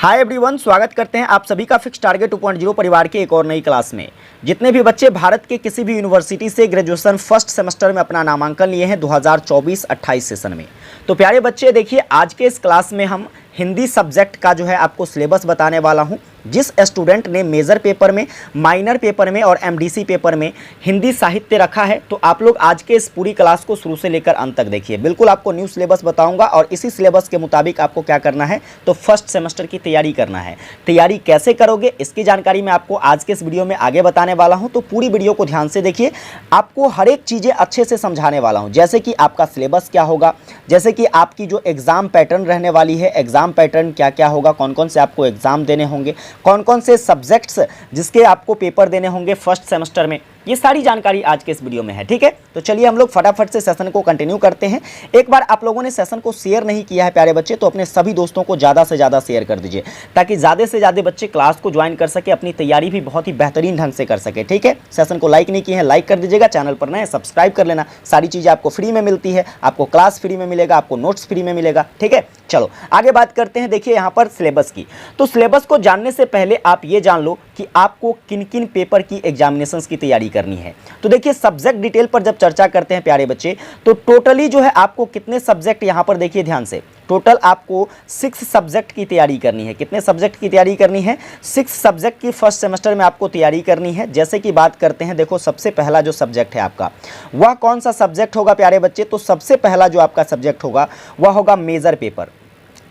Hi everyone, स्वागत करते हैं आप सभी का फिक्स टारगेट 2.0 परिवार के एक और नई क्लास में। जितने भी बच्चे भारत के किसी भी यूनिवर्सिटी से ग्रेजुएशन फर्स्ट सेमेस्टर में अपना नामांकन लिए हैं 2024-28 सेशन में, तो प्यारे बच्चे देखिए, आज के इस क्लास में हम हिंदी सब्जेक्ट का जो है आपको सिलेबस बताने वाला हूं। जिस स्टूडेंट ने मेजर पेपर में, माइनर पेपर में और एमडीसी पेपर में हिंदी साहित्य रखा है, तो आप लोग आज के इस पूरी क्लास को शुरू से लेकर अंत तक देखिए। बिल्कुल आपको न्यू सिलेबस बताऊंगा और इसी सिलेबस के मुताबिक आपको क्या करना है, तो फर्स्ट सेमेस्टर की तैयारी करना है। तैयारी कैसे करोगे इसकी जानकारी मैं आपको आज के इस वीडियो में आगे बताने वाला हूं, तो पूरी वीडियो को ध्यान से देखिए। आपको हर एक चीज़ें अच्छे से समझाने वाला हूँ, जैसे कि आपका सिलेबस क्या होगा, जैसे कि आपकी जो एग्ज़ाम पैटर्न रहने वाली है, एग्ज़ाम पैटर्न क्या क्या होगा, कौन कौन से आपको एग्ज़ाम देने होंगे, कौन कौन से सब्जेक्ट्स जिसके आपको पेपर देने होंगे फर्स्ट सेमेस्टर में, ये सारी जानकारी आज के इस वीडियो में है। ठीक है, तो चलिए हम लोग फटाफट से सेशन को कंटिन्यू करते हैं। एक बार आप लोगों ने सेशन को शेयर नहीं किया है प्यारे बच्चे, तो अपने सभी दोस्तों को ज़्यादा से ज़्यादा शेयर कर दीजिए, ताकि ज़्यादा से ज़्यादा बच्चे क्लास को ज्वाइन कर सके, अपनी तैयारी भी बहुत ही बेहतरीन ढंग से कर सके। ठीक है, सेशन को लाइक नहीं किए हैं, लाइक कर दीजिएगा, चैनल पर नए सब्सक्राइब कर लेना। सारी चीज़ें आपको फ्री में मिलती है, आपको क्लास फ्री में मिलेगा, आपको नोट्स फ्री में मिलेगा। ठीक है, चलो आगे बात करते हैं। देखिए यहाँ पर सिलेबस की, तो सिलेबस को जानने से पहले आप ये जान लो कि आपको किन किन पेपर की एग्जामिनेशंस की तैयारी करनी है। तो देखिए, सब्जेक्ट डिटेल पर जब चर्चा करते हैं प्यारे बच्चे, तो टोटली जो है आपको कितने सब्जेक्ट, यहाँ पर देखिए ध्यान से, टोटल आपको 6 सब्जेक्ट की तैयारी करनी है। कितने सब्जेक्ट की तैयारी करनी है? 6 सब्जेक्ट की फर्स्ट सेमेस्टर में आपको तैयारी करनी है। जैसे कि बात करते हैं, देखो सबसे पहला जो सब्जेक्ट है आपका, वह कौन सा सब्जेक्ट होगा प्यारे बच्चे? तो सबसे पहला जो आपका सब्जेक्ट होगा वह होगा मेजर पेपर।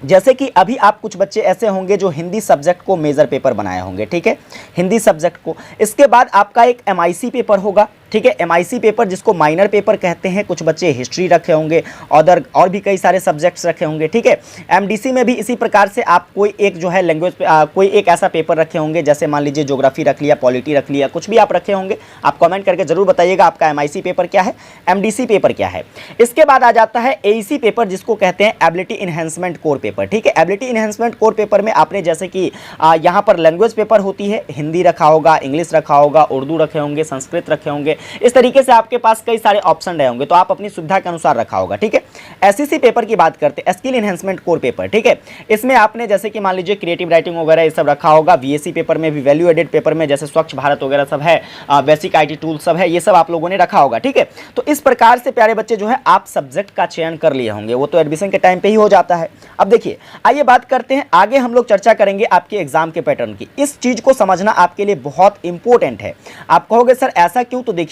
जैसे कि अभी आप कुछ बच्चे ऐसे होंगे जो हिंदी सब्जेक्ट को मेजर पेपर बनाए होंगे। ठीक है, हिंदी सब्जेक्ट को। इसके बाद आपका एक एमआईसी पेपर होगा। ठीक है, एमआईसी पेपर जिसको माइनर पेपर कहते हैं। कुछ बच्चे हिस्ट्री रखे होंगे, और भी कई सारे सब्जेक्ट्स रखे होंगे। ठीक है, एमडीसी में भी इसी प्रकार से आप कोई एक जो है लैंग्वेज कोई एक ऐसा पेपर रखे होंगे, जैसे मान लीजिए ज्योग्राफी रख लिया, पॉलिटी रख लिया, कुछ भी आप रखे होंगे। आप कमेंट करके जरूर बताइएगा आपका एमआईसी पेपर क्या है, एमडीसी पेपर क्या है। इसके बाद आ जाता है एईसी पेपर, जिसको कहते हैं एबिलिटी इनहेंसमेंट कोर पेपर। ठीक है, एबिलिटी इनहेंसमेंट कोर पेपर में आपने जैसे कि यहाँ पर लैंग्वेज पेपर होती है, हिंदी रखा होगा, इंग्लिश रखा होगा, उर्दू रखे होंगे, संस्कृत रखे होंगे, इस तरीके से आपके पास कई सारे ऑप्शन रहे होंगे, तो आप अपनी सुविधा के अनुसार रखा होगा। ठीक है, एसईसी पेपर की बात करते हैं, स्किल इनहेंसमेंट कोर पेपर। ठीक है, इसमें आपने जैसे कि मान लीजिए क्रिएटिव राइटिंग वगैरह ये सब रखा होगा। वीएससी पेपर में भी, वैल्यू एडेड पेपर में जैसे स्वच्छ भारत वगैरह सब है, बेसिक आईटी टूल सब है, ये सब आप लोगों ने रखा होगा। ठीक है, तो इस प्रकार से प्यारे बच्चे जो है आप सब्जेक्ट का चयन कर लिए होंगे, वो तो एडमिशन के टाइम पे ही हो जाता है। अब देखिए, आइए बात करते हैं आगे, हम लोग चर्चा करेंगे आपके एग्जाम के पैटर्न की। इस चीज को समझना आपके लिए बहुत इंपॉर्टेंट है। आप कहोगे सर ऐसा क्यों? तो देखिए,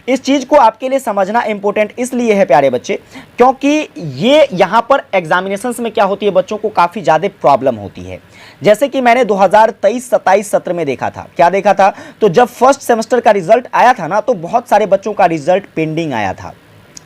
इस चीज को आपके लिए समझना इंपॉर्टेंट इसलिए है प्यारे बच्चे, क्योंकि ये यहां पर एग्जामिनेशंस में क्या होती है, बच्चों को काफी ज्यादा प्रॉब्लम होती है। जैसे कि मैंने 2023-27 सत्र में देखा था, क्या देखा था, तो जब फर्स्ट सेमेस्टर का रिजल्ट आया था ना, तो बहुत सारे बच्चों का रिजल्ट पेंडिंग आया था,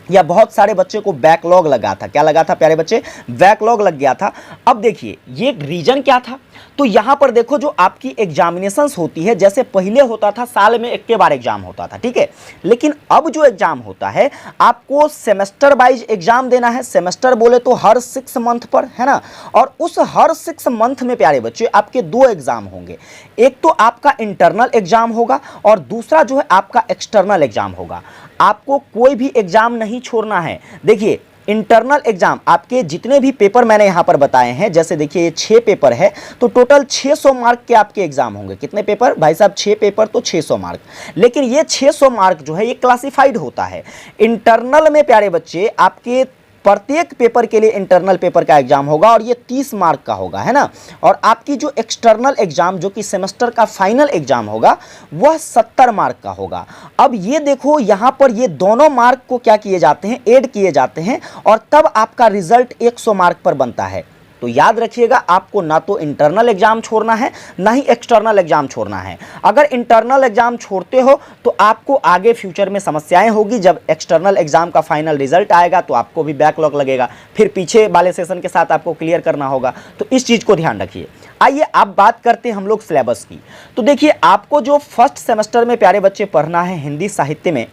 या बहुत सारे बच्चे को बैकलॉग लगा था। क्या लगा था प्यारे बच्चे? बैकलॉग लग गया था। अब देखिए, ये रीजन क्या था, तो यहां पर देखो, जो आपकी एग्जामिनेशंस होती है, जैसे पहले होता था साल में एक के बार एग्जाम होता था। ठीक है, लेकिन अब जो एग्जाम होता है, आपको सेमेस्टर वाइज एग्जाम देना है। सेमेस्टर बोले तो हर 6 मंथ पर, है ना, और उस हर 6 मंथ में प्यारे बच्चे आपके 2 एग्जाम होंगे। एक तो आपका इंटरनल एग्जाम होगा और दूसरा जो है आपका एक्सटर्नल एग्जाम होगा। आपको कोई भी एग्जाम नहीं छोड़ना है। देखिए, इंटरनल एग्जाम आपके जितने भी पेपर मैंने यहां पर बताए हैं, जैसे देखिए ये 6 पेपर है, तो टोटल 600 मार्क के आपके एग्जाम होंगे। कितने पेपर भाई साहब? 6 पेपर, तो 600 मार्क। लेकिन ये 600 मार्क जो है ये क्लासिफाइड होता है। इंटरनल में प्यारे बच्चे आपके प्रत्येक पेपर के लिए इंटरनल पेपर का एग्जाम होगा, और ये 30 मार्क का होगा, है ना। और आपकी जो एक्सटर्नल एग्जाम, जो कि सेमेस्टर का फाइनल एग्जाम होगा, वह 70 मार्क का होगा। अब ये देखो, यहां पर ये दोनों मार्क को क्या किए जाते हैं, ऐड किए जाते हैं, और तब आपका रिजल्ट 100 मार्क पर बनता है। तो याद रखिएगा, आपको ना तो इंटरनल एग्जाम छोड़ना है, ना ही एक्सटर्नल एग्जाम छोड़ना है। अगर इंटरनल एग्जाम छोड़ते हो तो आपको आगे फ्यूचर में समस्याएं होगी। जब एक्सटर्नल एग्जाम का फाइनल रिजल्ट आएगा तो आपको भी बैकलॉग लगेगा, फिर पीछे वाले सेशन के साथ आपको क्लियर करना होगा। तो इस चीज को ध्यान रखिए। आइए अब बात करते हैं हम लोग सिलेबस की। तो देखिए, आपको जो फर्स्ट सेमेस्टर में प्यारे बच्चे पढ़ना है हिंदी साहित्य में,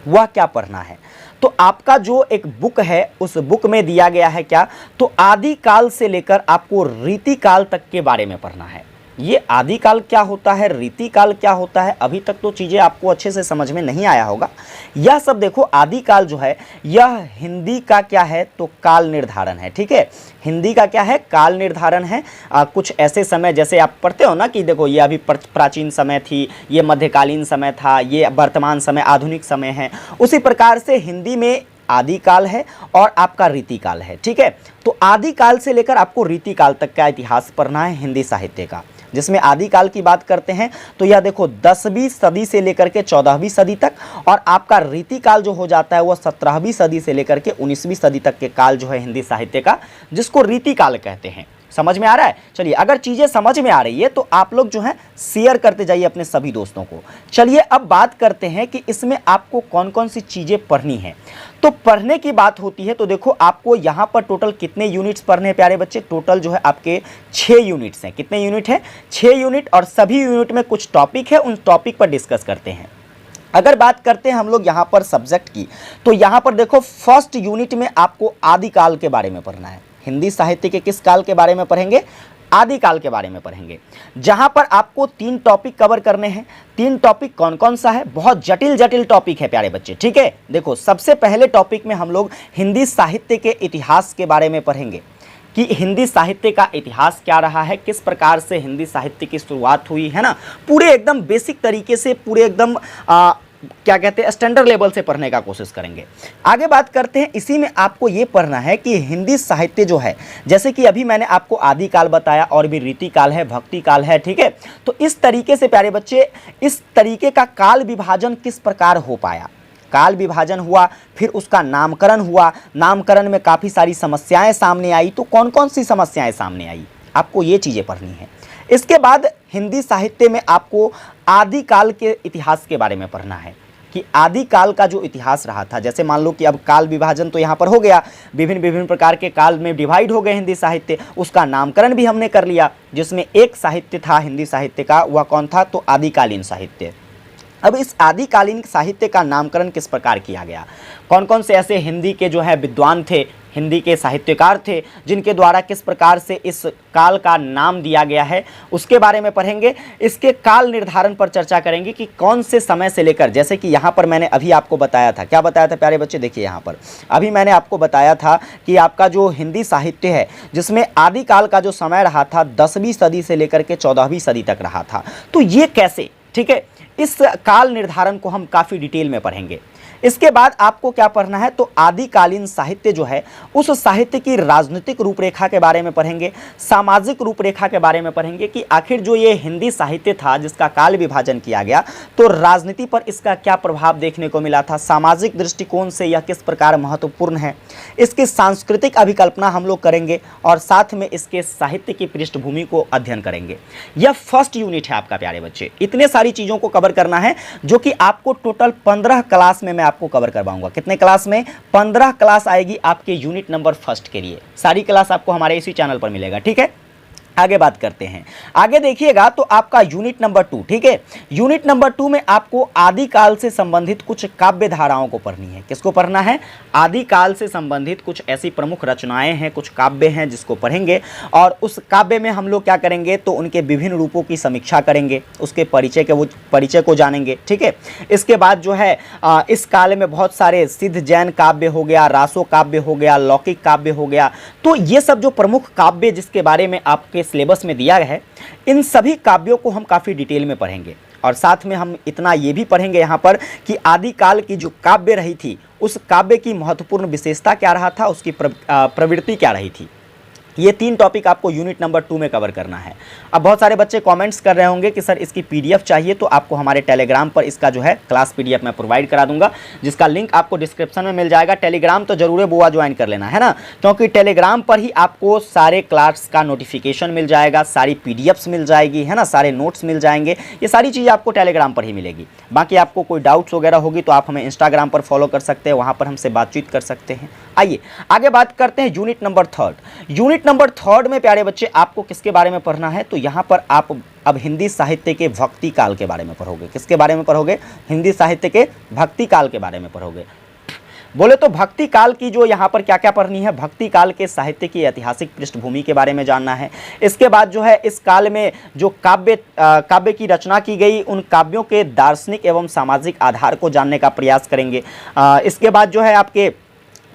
वह क्या पढ़ना है, तो आपका जो एक बुक है, उस बुक में दिया गया है क्या, तो आदि काल से लेकर आपको रीति काल तक के बारे में पढ़ना है। ये आदिकाल क्या होता है, रीतिकाल क्या होता है, अभी तक तो चीज़ें आपको अच्छे से समझ में नहीं आया होगा। यह सब देखो, आदिकाल जो है यह हिंदी का क्या है तो काल निर्धारण है। ठीक है, हिंदी का क्या है, काल निर्धारण है। कुछ ऐसे समय जैसे आप पढ़ते हो ना कि देखो ये अभी प्राचीन समय थी, ये मध्यकालीन समय था, ये वर्तमान समय आधुनिक समय है, उसी प्रकार से हिंदी में आदिकाल है और आपका रीतिकाल है। ठीक है, तो आदिकाल से लेकर आपको रीतिकाल तक का इतिहास पढ़ना है हिंदी साहित्य का, जिसमें आदिकाल की बात करते हैं तो यह देखो 10वीं सदी से लेकर के 14वीं सदी तक, और आपका रीतिकाल जो हो जाता है वह 17वीं सदी से लेकर के 19वीं सदी तक के काल जो है हिंदी साहित्य का, जिसको रीतिकाल कहते हैं। समझ में आ रहा है? चलिए, अगर चीज़ें समझ में आ रही है तो आप लोग जो है शेयर करते जाइए अपने सभी दोस्तों को। चलिए अब बात करते हैं कि इसमें आपको कौन कौन सी चीज़ें पढ़नी है। तो पढ़ने की बात होती है तो देखो आपको यहाँ पर टोटल कितने यूनिट्स पढ़ने हैं प्यारे बच्चे, टोटल जो है आपके 6 यूनिट्स हैं। कितने यूनिट हैं? 6 यूनिट, और सभी यूनिट में कुछ टॉपिक है, उन टॉपिक पर डिस्कस करते हैं। अगर बात करते हैं हम लोग यहाँ पर सब्जेक्ट की, तो यहाँ पर देखो फर्स्ट यूनिट में आपको आदिकाल के बारे में पढ़ना है। हिंदी साहित्य के किस काल के बारे में पढ़ेंगे? आदिकाल के बारे में पढ़ेंगे, जहां पर आपको 3 टॉपिक कवर करने हैं। 3 टॉपिक कौन कौन सा है? बहुत जटिल जटिल टॉपिक है प्यारे बच्चे। ठीक है, देखो सबसे पहले टॉपिक में हम लोग हिंदी साहित्य के इतिहास के बारे में पढ़ेंगे कि हिंदी साहित्य का इतिहास क्या रहा है, किस प्रकार से हिंदी साहित्य की शुरुआत हुई है ना, पूरे एकदम बेसिक तरीके से, पूरे एकदम क्या कहते हैं स्टैंडर्ड लेवल से पढ़ने का कोशिश करेंगे। आगे बात करते हैं, इसी में आपको ये पढ़ना है कि हिंदी साहित्य जो है, जैसे कि अभी मैंने आपको आदिकाल बताया, और भी रीतिकाल है, भक्ति काल है। ठीक है, तो इस तरीके से प्यारे बच्चे, इस तरीके का काल विभाजन किस प्रकार हो पाया, काल विभाजन हुआ, फिर उसका नामकरण हुआ, नामकरण में काफ़ी सारी समस्याएं सामने आई, तो कौन कौन सी समस्याएं सामने आई, आपको ये चीज़ें पढ़नी है। इसके बाद हिंदी साहित्य में आपको आदिकाल के इतिहास के बारे में पढ़ना है कि आदिकाल का जो इतिहास रहा था, जैसे मान लो कि अब काल विभाजन तो यहाँ पर हो गया, विभिन्न विभिन्न प्रकार के काल में डिवाइड हो गए हिंदी साहित्य, उसका नामकरण भी हमने कर लिया, जिसमें एक साहित्य था हिंदी साहित्य का, वह कौन था? तो आदिकालीन साहित्य। अब इस आदिकालीन साहित्य का नामकरण किस प्रकार किया गया, कौन कौन से ऐसे हिंदी के जो है विद्वान थे, हिंदी के साहित्यकार थे, जिनके द्वारा किस प्रकार से इस काल का नाम दिया गया है, उसके बारे में पढ़ेंगे। इसके काल निर्धारण पर चर्चा करेंगे कि कौन से समय से लेकर, जैसे कि यहाँ पर मैंने अभी आपको बताया था, क्या बताया था प्यारे बच्चे? देखिए यहाँ पर अभी मैंने आपको बताया था कि आपका जो हिंदी साहित्य है, जिसमें आदिकाल का जो समय रहा था 10वीं सदी से लेकर के 14वीं सदी तक रहा था, तो ये कैसे, ठीक है, इस काल निर्धारण को हम काफ़ी डिटेल में पढ़ेंगे। इसके बाद आपको क्या पढ़ना है? तो आदिकालीन साहित्य जो है, उस साहित्य की राजनीतिक रूपरेखा के बारे में पढ़ेंगे, सामाजिक रूपरेखा के बारे में पढ़ेंगे कि आखिर जो ये हिंदी साहित्य था जिसका काल विभाजन किया गया, तो राजनीति पर इसका क्या प्रभाव देखने को मिला था, सामाजिक दृष्टिकोण से यह किस प्रकार महत्वपूर्ण है, इसकी सांस्कृतिक अभिकल्पना हम लोग करेंगे, और साथ में इसके साहित्य की पृष्ठभूमि को अध्ययन करेंगे। यह फर्स्ट यूनिट है आपका प्यारे बच्चे। इतने सारी चीज़ों को कवर करना है, जो कि आपको टोटल 15 क्लास में मैं आपको कवर करवाऊंगा। कितने क्लास में? 15 क्लास आएगी आपके यूनिट नंबर फर्स्ट के लिए। सारी क्लास आपको हमारे इसी चैनल पर मिलेगा। ठीक है, आगे बात करते हैं। आगे देखिएगा तो आपका यूनिट नंबर 2, ठीक है, यूनिट नंबर 2 में आपको आदिकाल से संबंधित कुछ काव्य धाराओं को पढ़नी है। किसको पढ़ना है? आदिकाल से संबंधित कुछ ऐसी प्रमुख रचनाएं हैं, कुछ काव्य हैं जिसको पढ़ेंगे, और उस काव्य में हम लोग क्या करेंगे? तो उनके विभिन्न रूपों की समीक्षा करेंगे, उसके परिचय को जानेंगे। ठीक है, इसके बाद जो है इस काल में बहुत सारे सिद्ध जैन काव्य हो गया, रासो काव्य हो गया, लौकिक काव्य हो गया, तो ये सब जो प्रमुख काव्य जिसके बारे में आपके सिलेबस में दिया है, इन सभी काव्यों को हम काफ़ी डिटेल में पढ़ेंगे। और साथ में हम इतना ये भी पढ़ेंगे यहाँ पर कि आदिकाल की जो काव्य रही थी, उस काव्य की महत्वपूर्ण विशेषता क्या रहा था, उसकी प्रवृत्ति क्या रही थी। ये 3 टॉपिक आपको यूनिट नंबर 2 में कवर करना है। अब बहुत सारे बच्चे कमेंट्स कर रहे होंगे कि सर इसकी पीडीएफ चाहिए, तो आपको हमारे टेलीग्राम पर इसका जो है क्लास पीडीएफ मैं प्रोवाइड करा दूंगा, जिसका लिंक आपको डिस्क्रिप्शन में मिल जाएगा। टेलीग्राम तो जरूर बुआ ज्वाइन कर लेना है ना, क्योंकि टेलीग्राम पर ही आपको सारे क्लास का नोटिफिकेशन मिल जाएगा, सारी पीडीएफ्स मिल जाएगी, है ना, सारे नोट्स मिल जाएंगे, ये सारी चीज़ें आपको टेलीग्राम पर ही मिलेगी। बाकी आपको कोई डाउट्स वगैरह होगी तो आप हमें इंस्टाग्राम पर फॉलो कर सकते हैं, वहाँ पर हमसे बातचीत कर सकते हैं। आइए आगे बात करते हैं यूनिट नंबर 3। यूनिट नंबर 3 में प्यारे बच्चे आपको किसके बारे में पढ़ना है? तो यहाँ पर आप अब हिंदी साहित्य के भक्ति काल के बारे में पढ़ोगे। किसके बारे में पढ़ोगे? हिंदी साहित्य के भक्ति काल के बारे में पढ़ोगे। बोले तो भक्ति काल की जो यहाँ पर क्या क्या पढ़नी है, भक्ति काल के साहित्य की ऐतिहासिक पृष्ठभूमि के बारे में जानना है। इसके बाद जो है इस काल में जो काव्य की रचना की गई, उन काव्यों के दार्शनिक एवं सामाजिक आधार को जानने का प्रयास करेंगे। इसके बाद जो है आपके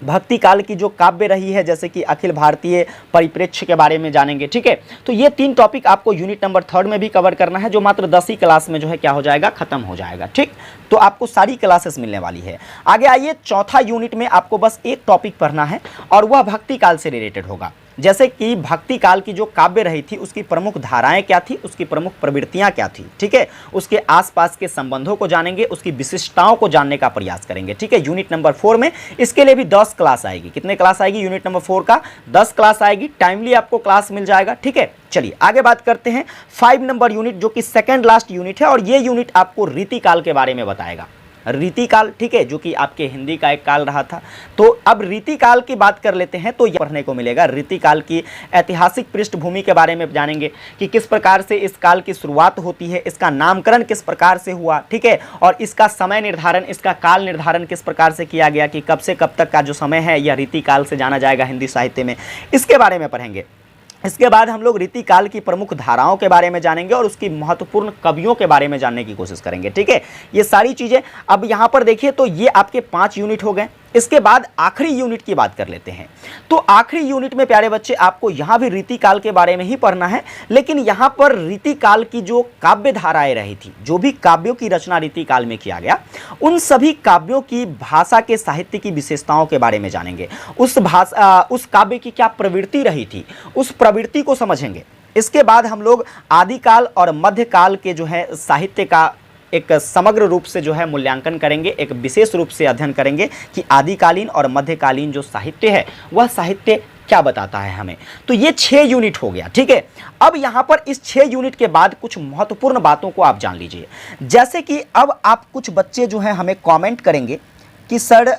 भक्ति काल की जो काव्य रही है, जैसे कि अखिल भारतीय परिप्रेक्ष्य के बारे में जानेंगे। ठीक है, तो ये 3 टॉपिक आपको यूनिट नंबर 3 में भी कवर करना है, जो मात्र 10 ही क्लास में जो है क्या हो जाएगा, खत्म हो जाएगा। ठीक, तो आपको सारी क्लासेस मिलने वाली है। आगे आइए, चौथा यूनिट में आपको बस एक टॉपिक पढ़ना है और वह भक्ति काल से रिलेटेड होगा। जैसे कि भक्ति काल की जो काव्य रही थी उसकी प्रमुख धाराएं क्या थी, उसकी प्रमुख प्रवृत्तियां क्या थी। ठीक है, उसके आसपास के संबंधों को जानेंगे, उसकी विशिष्टताओं को जानने का प्रयास करेंगे। ठीक है, यूनिट नंबर 4 में इसके लिए भी 10 क्लास आएगी। कितने क्लास आएगी? यूनिट नंबर 4 का 10 क्लास आएगी। टाइमली आपको क्लास मिल जाएगा। ठीक है, चलिए आगे बात करते हैं 5 नंबर यूनिट, जो कि सेकेंड लास्ट यूनिट है, और ये यूनिट आपको रीतिकाल के बारे में बताएगा। रीतिकाल, ठीक है, जो कि आपके हिंदी का एक काल रहा था। तो अब रीतिकाल की बात कर लेते हैं, तो यह पढ़ने को मिलेगा। रीतिकाल की ऐतिहासिक पृष्ठभूमि के बारे में जानेंगे कि किस प्रकार से इस काल की शुरुआत होती है, इसका नामकरण किस प्रकार से हुआ। ठीक है, और इसका समय निर्धारण, इसका काल निर्धारण किस प्रकार से किया गया कि कब से कब तक का जो समय है यह रीतिकाल से जाना जाएगा हिंदी साहित्य में, इसके बारे में पढ़ेंगे। इसके बाद हम लोग रीतिकाल की प्रमुख धाराओं के बारे में जानेंगे और उसकी महत्वपूर्ण कवियों के बारे में जानने की कोशिश करेंगे। ठीक है, ये सारी चीज़ें अब यहाँ पर देखिए, तो ये आपके 5 यूनिट हो गए। इसके बाद आखिरी यूनिट की बात कर लेते हैं। तो आखिरी यूनिट में प्यारे बच्चे आपको यहाँ भी रीतिकाल के बारे में ही पढ़ना है, लेकिन यहाँ पर रीतिकाल की जो काव्य धाराएं रही थी, जो भी काव्यों की रचना रीतिकाल में किया गया, उन सभी काव्यों की भाषा के साहित्य की विशेषताओं के बारे में जानेंगे। उस काव्य की क्या प्रवृत्ति रही थी, उस प्रवृत्ति को समझेंगे। इसके बाद हम लोग आदिकाल और मध्यकाल के जो है साहित्य का एक समग्र रूप से जो है मूल्यांकन करेंगे, एक विशेष रूप से अध्ययन करेंगे कि आदिकालीन और मध्यकालीन जो साहित्य है वह साहित्य क्या बताता है हमें। तो ये 6 यूनिट हो गया। ठीक है, अब यहाँ पर इस 6 यूनिट के बाद कुछ महत्वपूर्ण बातों को आप जान लीजिए। जैसे कि अब आप कुछ बच्चे जो है हमें कमेंट करेंगे कि सर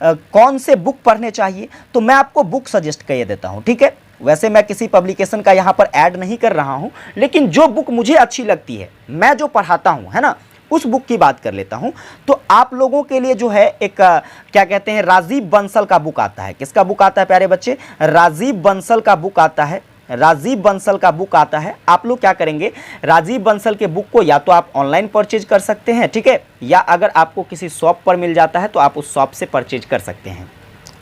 कौन से बुक पढ़ने चाहिए, तो मैं आपको बुक सजेस्ट कर देता हूँ। ठीक है, वैसे मैं किसी पब्लिकेशन का यहाँ पर ऐड नहीं कर रहा हूँ, लेकिन जो बुक मुझे अच्छी लगती है, मैं जो पढ़ाता हूँ, है ना, उस बुक की बात कर लेता हूँ। तो आप लोगों के लिए जो है एक क्या कहते हैं, राजीव बंसल का बुक आता है। किसका बुक आता है प्यारे बच्चे? राजीव बंसल का बुक आता है। राजीव बंसल का बुक आता है। आप लोग क्या करेंगे, राजीव बंसल के बुक को या तो आप ऑनलाइन परचेज कर सकते हैं, ठीक है, या अगर आपको किसी शॉप पर मिल जाता है तो आप उस शॉप से परचेज कर सकते हैं।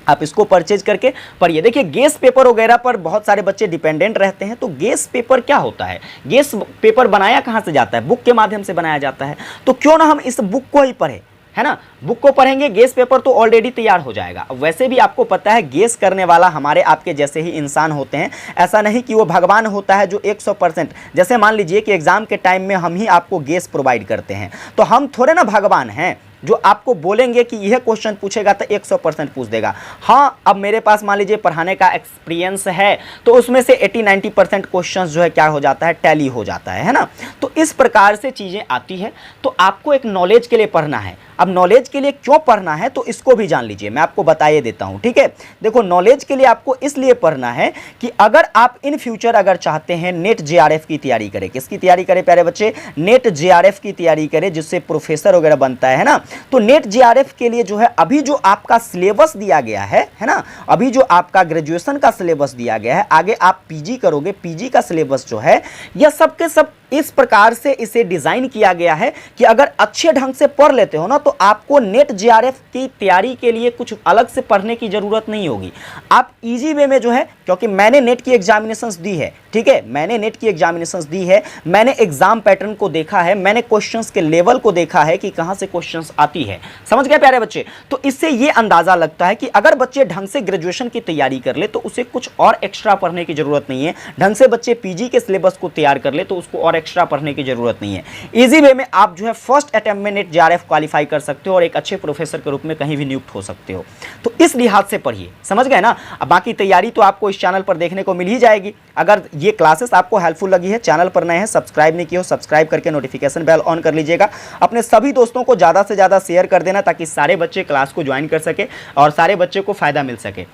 आप इसको परचेज करके पढ़िए। देखिए, गेस पेपर वगैरह पर बहुत सारे बच्चे डिपेंडेंट रहते हैं। तो गेस पेपर क्या होता है? गेस पेपर बनाया कहाँ से जाता है? बुक के माध्यम से बनाया जाता है। तो क्यों ना हम इस बुक को ही पढ़ें, है ना। बुक को पढ़ेंगे, गेस पेपर तो ऑलरेडी तैयार हो जाएगा। वैसे भी आपको पता है गेस करने वाला हमारे आपके जैसे ही इंसान होते हैं। ऐसा नहीं कि वो भगवान होता है जो 100%, जैसे मान लीजिए कि एग्जाम के टाइम में हम ही आपको गेस प्रोवाइड करते हैं, तो हम थोड़े ना भगवान हैं जो आपको बोलेंगे कि यह क्वेश्चन पूछेगा तो 100% पूछ देगा। हाँ, अब मेरे पास मान लीजिए पढ़ाने का एक्सपीरियंस है, तो उसमें से 80-90% क्वेश्चन जो है क्या हो जाता है, टैली हो जाता है ना। तो इस प्रकार से चीज़ें आती है। तो आपको एक नॉलेज के लिए पढ़ना है। अब नॉलेज के लिए क्यों पढ़ना है तो इसको भी जान लीजिए, मैं आपको बताइए देता हूं। ठीक है, देखो, नॉलेज के लिए आपको इसलिए पढ़ना है कि अगर आप इन फ्यूचर अगर चाहते हैं नेट जेआरएफ की तैयारी करें, किसकी तैयारी करें प्यारे बच्चे? नेट जेआरएफ की तैयारी करें, जिससे प्रोफेसर वगैरह बनता है ना। तो नेट जेआरएफ के लिए जो है अभी जो आपका सिलेबस दिया गया है ना, अभी जो आपका ग्रेजुएशन का सिलेबस दिया गया है, आगे आप पीजी करोगे, पीजी का सिलेबस जो है यह सब के सब इस प्रकार से इसे डिजाइन किया गया है कि अगर अच्छे ढंग से पढ़ लेते हो ना, तो आपको नेट जेआरएफ की तैयारी के लिए कुछ अलग से पढ़ने की जरूरत नहीं होगी। आप इजी वे में जो है, क्योंकि मैंने नेट की एग्जामिनेशंस दी है, ठीक है, मैंने नेट की एग्जामिनेशंस दी है, मैंने एग्जाम पैटर्न को देखा है, मैंने क्वेश्चंस के लेवल को देखा है कि कहां से क्वेश्चंस आती है। समझ गए प्यारे बच्चे? तो इससे ये अंदाजा लगता है कि अगर बच्चे ढंग से ग्रेजुएशन की तैयारी कर ले तो उसे कुछ और एक्स्ट्रा पढ़ने की जरूरत नहीं है। ढंग से बच्चे पीजी के सिलेबस को तैयार कर ले तो उसको और एक्स्ट्रा पढ़ने की जरूरत नहीं है। इजी वे में आप जो है फर्स्ट अटेम्प्ट में नेट जेआरएफ क्वालिफाई कर सकते हो और एक अच्छे प्रोफेसर के रूप में कहीं भी नियुक्त हो सकते हो। तो इस लिहाज से पढ़िए, समझ गए ना। अब बाकी तैयारी तो आपको इस चैनल पर देखने को मिल ही जाएगी। अगर ये क्लासेस आपको हेल्पफुल लगी है, चैनल पर नए हैं, सब्सक्राइब नहीं किए हो, सब्सक्राइब करके नोटिफिकेशन बेल ऑन कर लीजिएगा। अपने सभी दोस्तों को ज़्यादा से ज़्यादा शेयर कर देना ताकि सारे बच्चे क्लास को ज्वाइन कर सके और सारे बच्चे को फायदा मिल सके।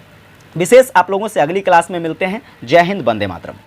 विशेष आप लोगों से अगली क्लास में मिलते हैं। जय हिंद, वंदे मातरम।